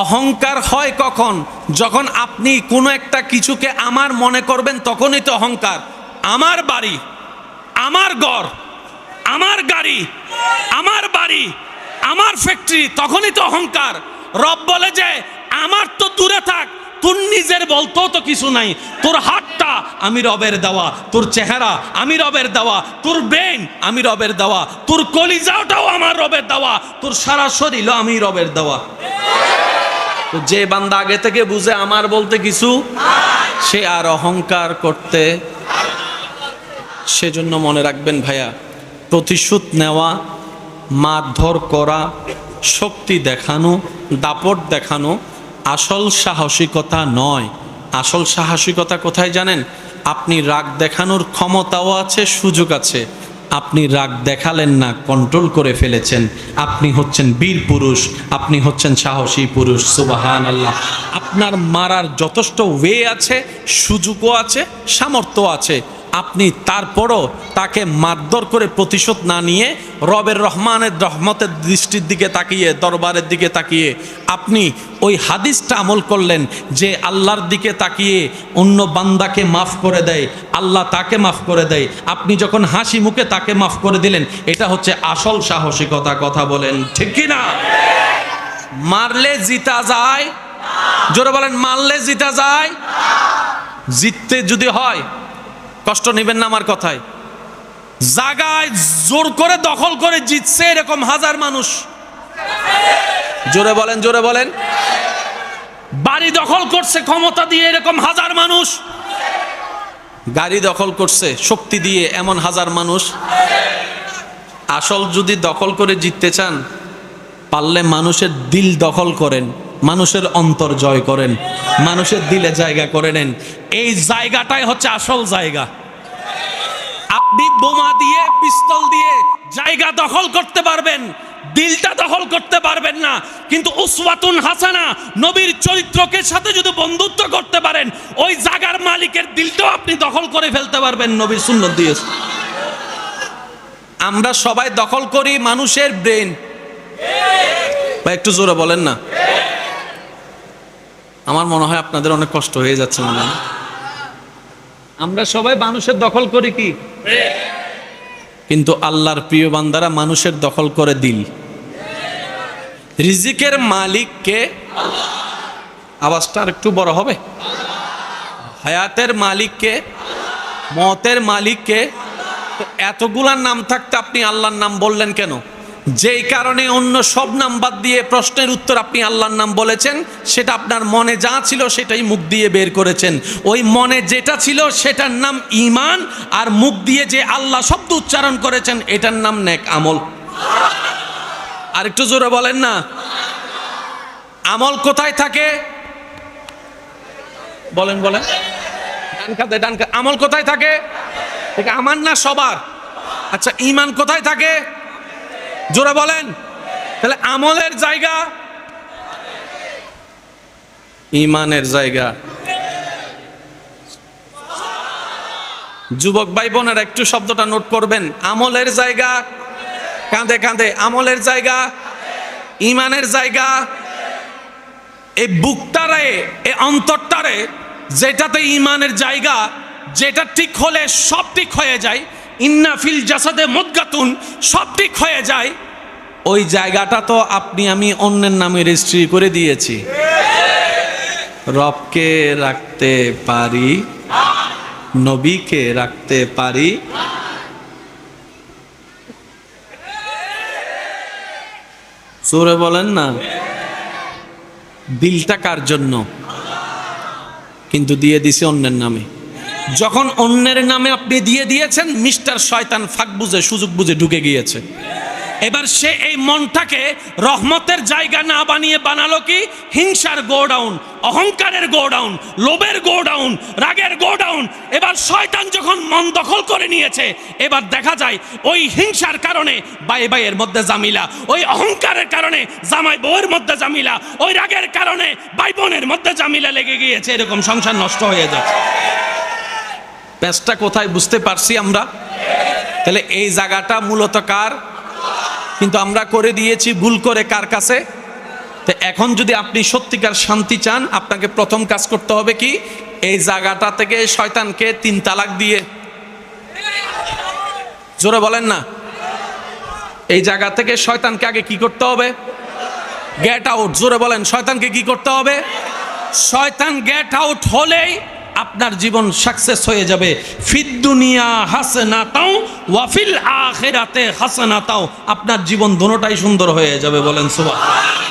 অহংকার হয় কখন? যখন আপনি কোনো একটা কিছুকে আমার মনে করবেন, তখনই তো অহংকার। আমার বাড়ি, আমার ঘর, আমার গাড়ি, আমার বাড়ি, আমার ফ্যাক্টরি, তখনই তো অহংকার। রব বলে যে আমার তো দূরে থাক, তোর নিজের বলতেও তো কিছু নাই। তোর হাতটা আমি রবের দেওয়া, তোর চেহারা আমি রবের দেওয়া, তোর ব্রেন আমি রবের দেওয়া, তোর কলিজাটাও আমার রবের দেওয়া, তোর সারা শরীরও আমি রবের দেওয়া। তো যে বান্দা আগে থেকে বুঝে আমার বলতে কিছু, সে আর অহংকার করতে। সেজন্য মনে রাখবেন ভাইয়া, প্রতিশোধ নেওয়া, মারধর করা, শক্তি দেখানো, দাপট দেখানো আসল সাহসিকতা নয়। আসল সাহসিকতা কোথায় জানেন? আপনি রাগ দেখানোর ক্ষমতাও আছে, সুযোগ আছে, আপনি রাগ দেখালেন না, কন্ট্রোল করে ফেলেছেন। আপনি হচ্ছেন বীর পুরুষ, আপনি হচ্ছেন সাহসী পুরুষ। সুবহানাল্লাহ। আপনার মারার যথেষ্ট ওয়ে আছে, সুযোগও আছে, সামর্থ্য আছে। আপনি তারপরও তাকে মারধর করে প্রতিশোধ না নিয়ে রবের রহমানের রহমতের দৃষ্টির দিকে তাকিয়ে, দরবারের দিকে তাকিয়ে আপনি ওই হাদিসটা আমল করলেন যে আল্লাহর দিকে তাকিয়ে অন্য বান্দাকে মাফ করে দেয়, আল্লাহ তাকে মাফ করে দেয়। আপনি যখন হাসি মুখে তাকে মাফ করে দিলেন, এটা হচ্ছে আসল সাহসিকতা। কথা বলেন ঠিক কি না? মারলে জিতা যায়? জোরে বলেন, মারলে জিতা যায়? জিততে যদি হয়, কষ্ট নেবেন না আমার কথায়, জায়গায় জোর করে দখল করে জিতছে এরকম হাজার মানুষ। জোরে বলেন, জোরে বলেন। বাড়ি দখল করছে ক্ষমতা দিয়ে এরকম হাজার মানুষ। গাড়ি দখল করছে শক্তি দিয়ে এমন হাজার মানুষ। আসল যদি দখল করে জিততে চান, পারলে মানুষের দিল দখল করেন, মানুষের অন্তর জয় করেন, মানুষের দিলে জায়গা করে নেন। এই জায়গাটাই হচ্ছে আসল জায়গা। আপনি বোমা দিয়ে, পিস্তল দিয়ে জায়গা দখল করতে পারবেন, দিলটা দখল করতে পারবেন না। কিন্তু উসওয়াতুন হাসানা, নবীর চরিত্রকে সাথে যদি বন্ধুত্ব করতে পারেন, ওই জায়গার মালিকের দিলটাও আপনি দখল করে ফেলতে পারবেন। নবীর সুন্নাত দিয়ে। আমরা সবাই দখল করি মানুষের ব্রেন। বা একটু জোরে বলেন না। আমার মনে হয় আপনাদের অনেক কষ্ট হয়ে যাচ্ছে মনে হয়। আমরা সবাই মানুষের দখল করি কি? কিন্তু আল্লাহর প্রিয় বান্দারা মানুষের দখল করে দিল। রিজিকের মালিক কে? আওয়াজটা আর একটু বড় হবে। হায়াতের মালিক কে? মতের মালিক কে? তো এতগুলার নাম থাকতে আপনি আল্লাহর নাম বললেন কেন? যেই কারণে অন্য সব নাম বাদ দিয়ে প্রশ্নের উত্তর আপনি আল্লাহর নাম বলেছেন, সেটা আপনার মনে যা ছিল সেটাই মুখ দিয়ে বের করেছেন। ওই মনে যেটা ছিল সেটার নাম ঈমান, আর মুখ দিয়ে যে আল্লাহ শব্দ উচ্চারণ করেছেন এটার নাম নেক আমল। আর একটু জোরে বলেন না। আমল কোথায় থাকে? বলেন বলেন। ডান কাঁধে, ডান কাঁধে। আমল কোথায় থাকে? আমার না সবার। আচ্ছা, ঈমান কোথায় থাকে? জোরে বলেন। তাহলে আমলের জায়গা, ঈমানের জায়গা। যুবক ভাই বোনেরা একটু শব্দটা নোট করবেন। আমলের জায়গা কাঁধে কাঁধে, আমলের জায়গা, ঈমানের জায়গা। এই বুকটারে, এই অন্তরটারে, যেটাতে ঈমানের জায়গা, যেটা ঠিক হলে সব ঠিক হয়ে যায়। ইন্না ফিল জাসাদে মুদগাতুন, সব ঠিক হয়ে যায়। ওই জায়গাটা তো আপনি আমি অন্যের নামে রেজিস্ট্রি করে দিয়েছি। রবকে রাখতে পারি, নবীকে রাখতে পারি, জোরে বলেন না। দিলটা কার জন্য? কিন্তু দিয়ে দিছে অন্যের নামে। যখন অন্যের নামে আপনি দিয়ে দিয়েছেন, মিস্টার শয়তান ফাঁক বুঝে, সুযোগ বুঝে ঢুকে গিয়েছে। এবার সে এই মনটাকে রহমতের জায়গা না বানিয়ে বানালো কি? হিংসার গোডাউন, অহংকারের গোডাউন, লোভের গোডাউন, রাগের গোডাউন। এবার শয়তান যখন মন দখল করে নিয়েছে, এবার দেখা যায় ওই হিংসার কারণে ভাই ভাইয়ের মধ্যে জামিলা, ওই অহংকারের কারণে জামাই বউয়ের মধ্যে জামিলা, ওই রাগের কারণে ভাই বোনের মধ্যে জামিলা লেগে গিয়েছে। এরকম সংসার নষ্ট হয়ে যাচ্ছে। প্যাঁচটা কোথায় বুঝতে পারছি আমরা? তাহলে এই জায়গাটা মূলত কার? কিন্তু আমরা করে দিয়েছি ভুল করে কার কাছে? তো এখন যদি আপনি সত্যিকার শান্তি চান, আপনাকে প্রথম কাজ করতে হবে কি, এই জায়গাটা থেকে শয়তানকে 3 তালাক দিয়ে, জোরে বলেন না, এই জায়গা থেকে শয়তানকে আগে কি করতে হবে, গেট আউট। জোরে বলেন, শয়তানকে কি করতে হবে, শয়তান গেট আউট হলেই আপনার জীবন সাকসেস হয়ে যাবে। ফিদ দুনিয়া হাসনাতাও ওয়া ফিল আখিরাতে হাসনাতাও, আপনার জীবন দোনোটাই সুন্দর হয়ে যাবে। বলেন সুবহানাল্লাহ।